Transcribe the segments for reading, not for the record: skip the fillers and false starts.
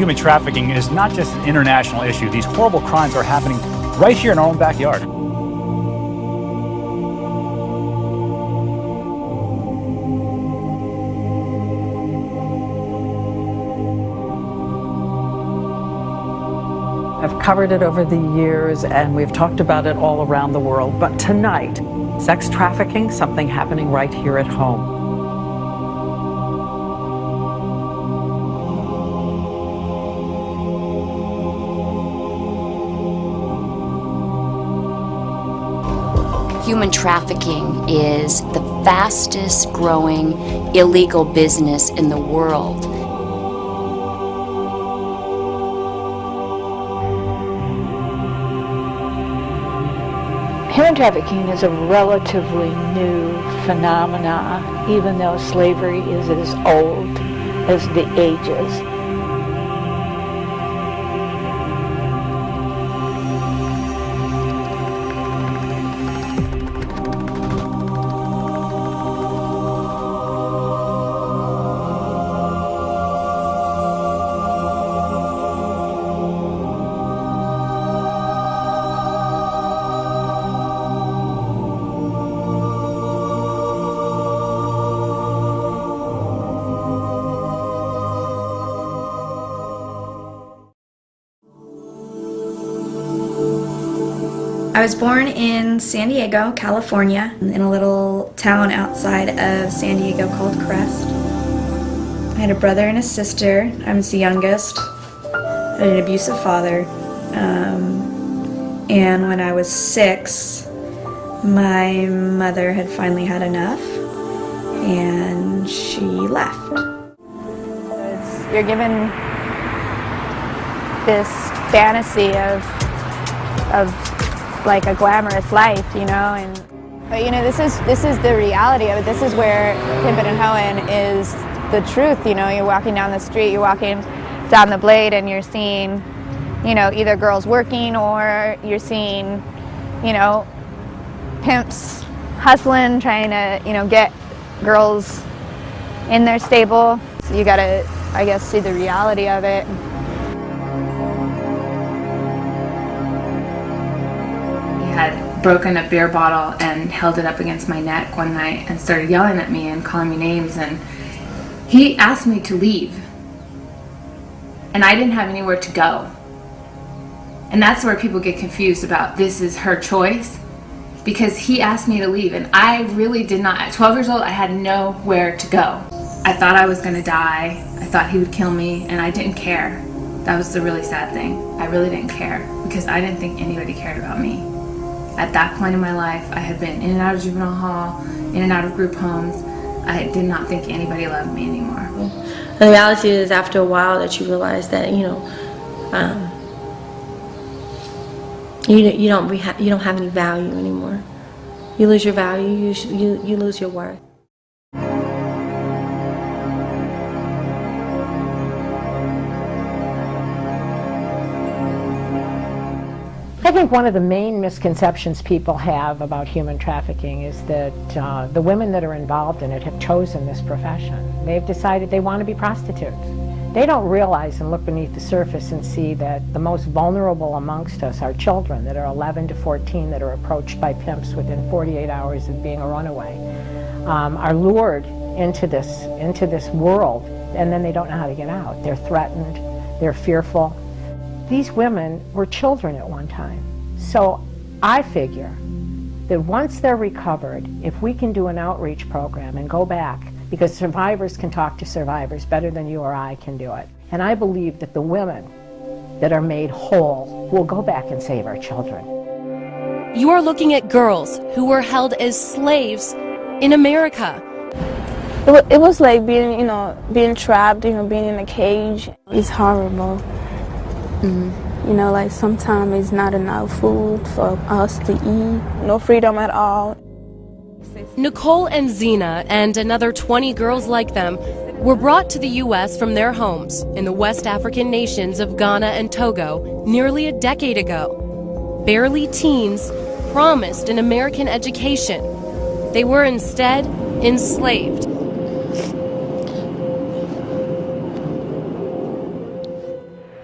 human trafficking is not just an international issue. These horrible crimes are happening right here in our own backyard. I've covered it over the years and we've talked about it all around the world, but tonight, sex trafficking, something happening right here at home. Human trafficking is the fastest growing illegal business in the world. Human trafficking is a relatively new phenomena, even though slavery is as old as the ages. I was born in San Diego, California, in a little town outside of San Diego called Crest. I had a brother and a sister. I was the youngest. I had an abusive father. And when I was 6, my mother had finally had enough, and she left. You're given this fantasy of like a glamorous life, you know, but you know, this is the reality of it. This is where pimpin' and hoeing is the truth. You know, you're walking down the street, you're walking down the Blade, and you're seeing, you know, either girls working or you're seeing, you know, pimps hustling, trying to, you know, get girls in their stable. So you gotta, I guess, see the reality of it. Had broken a beer bottle and held it up against my neck one night and started yelling at me and calling me names, and he asked me to leave, and I didn't have anywhere to go. And that's where people get confused about this is her choice, because he asked me to leave and I really did not. At 12 years old, I had nowhere to go. I thought I was gonna die. I thought he would kill me, and I didn't care. That was the really sad thing. I really didn't care because I didn't think anybody cared about me. At that point in my life, I had been in and out of juvenile hall, in and out of group homes. I did not think anybody loved me anymore. The reality is, after a while, that you realize that you don't have any value anymore. You lose your value. You lose your worth. I think one of the main misconceptions people have about human trafficking is that the women that are involved in it have chosen this profession. They've decided they want to be prostitutes. They don't realize and look beneath the surface and see that the most vulnerable amongst us are children that are 11 to 14 that are approached by pimps within 48 hours of being a runaway, are lured into this world, and then they don't know how to get out. They're threatened, they're fearful. These women were children at one time. So I figure that once they're recovered, if we can do an outreach program and go back, because survivors can talk to survivors better than you or I can do it. And I believe that the women that are made whole will go back and save our children. You are looking at girls who were held as slaves in America. It was like being trapped, being in a cage. It's horrible. You know, like sometimes it's not enough food for us to eat. No freedom at all. Nicole and Zena and another 20 girls like them were brought to the U.S. from their homes in the West African nations of Ghana and Togo nearly a decade ago. Barely teens, promised an American education. They were instead enslaved.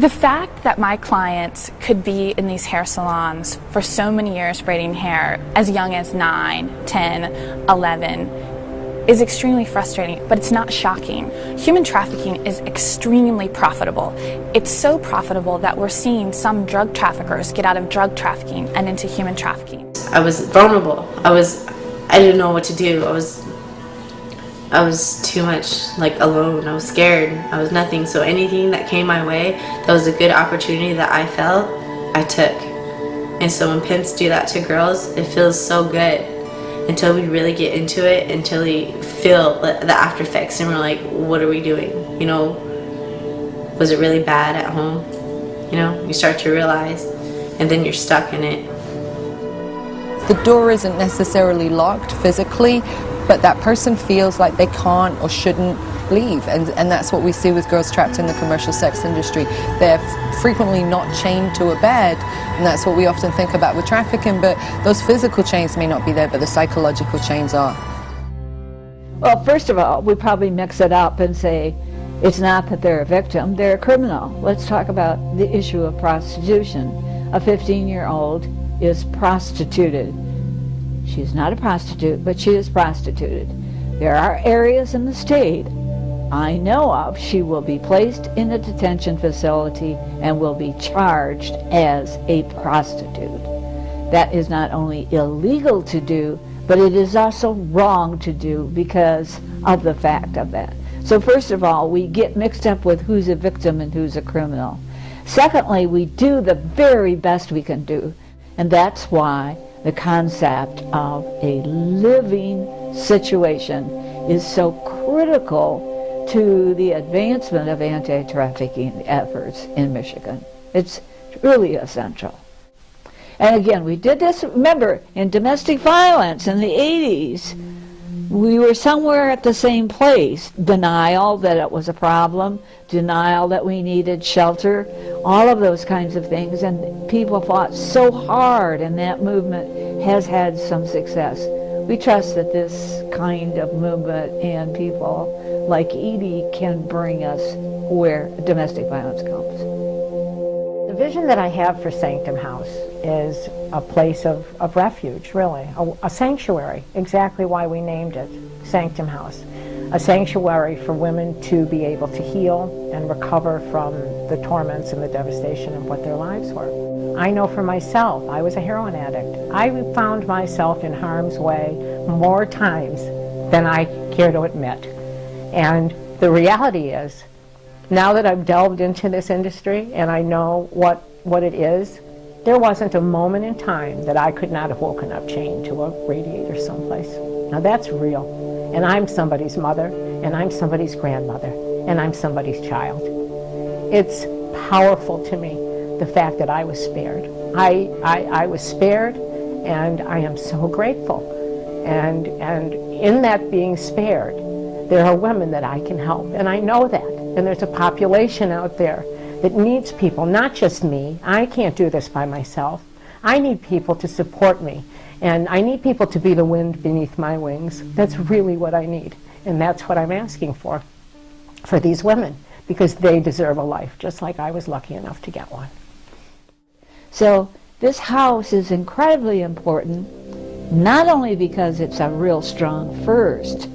The fact that my clients could be in these hair salons for so many years braiding hair as young as 9, 10, 11 is extremely frustrating, but it's not shocking. Human trafficking is extremely profitable. It's so profitable that we're seeing some drug traffickers get out of drug trafficking and into human trafficking. I was vulnerable. I didn't know what to do. I was too much like alone. I was scared. I was nothing. So anything that came my way that was a good opportunity that I felt, I took. And so when pimps do that to girls, it feels so good until we really get into it, until we feel the after effects and we're like, what are we doing? You know, was it really bad at home? You know, you start to realize, and then you're stuck in it. The door isn't necessarily locked physically, but that person feels like they can't or shouldn't leave, and that's what we see with girls trapped in the commercial sex industry. They're frequently not chained to a bed, and that's what we often think about with trafficking, but those physical chains may not be there, but the psychological chains are. Well, first of all, we probably mix it up and say it's not that they're a victim, they're a criminal. Let's talk about the issue of prostitution. A 15-year-old is prostituted. She's not a prostitute, but she is prostituted. There are areas in the state I know of she will be placed in a detention facility and will be charged as a prostitute. That is not only illegal to do, but it is also wrong to do because of the fact of that. So first of all, we get mixed up with who's a victim and who's a criminal. Secondly, we do the very best we can do, and that's why the concept of a living situation is so critical to the advancement of anti-trafficking efforts in Michigan. It's really essential. And again, we did this, remember, in domestic violence in the 80s. We were somewhere at the same place. Denial that it was a problem, denial that we needed shelter, all of those kinds of things. And people fought so hard, and that movement has had some success. We trust that this kind of movement and people like Edie can bring us where domestic violence comes. The vision that I have for Sanctum House is a place of refuge, really, a sanctuary, exactly why we named it Sanctum House. A sanctuary for women to be able to heal and recover from the torments and the devastation of what their lives were. I know for myself, I was a heroin addict. I found myself in harm's way more times than I care to admit. And the reality is, now that I've delved into this industry and I know what it is, there wasn't a moment in time that I could not have woken up chained to a radiator someplace. Now that's real. And I'm somebody's mother, and I'm somebody's grandmother, and I'm somebody's child. It's powerful to me, the fact that I was spared. I was spared, and I am so grateful. And in that being spared, there are women that I can help, and I know that. And there's a population out there that needs people, not just me. I can't do this by myself. I need people to support me, and I need people to be the wind beneath my wings. That's really what I need, and that's what I'm asking for these women, because they deserve a life, just like I was lucky enough to get one. So this house is incredibly important, not only because it's a real strong first,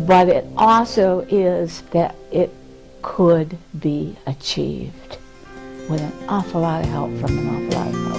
but it also is that it could be achieved with an awful lot of help from an awful lot of folks.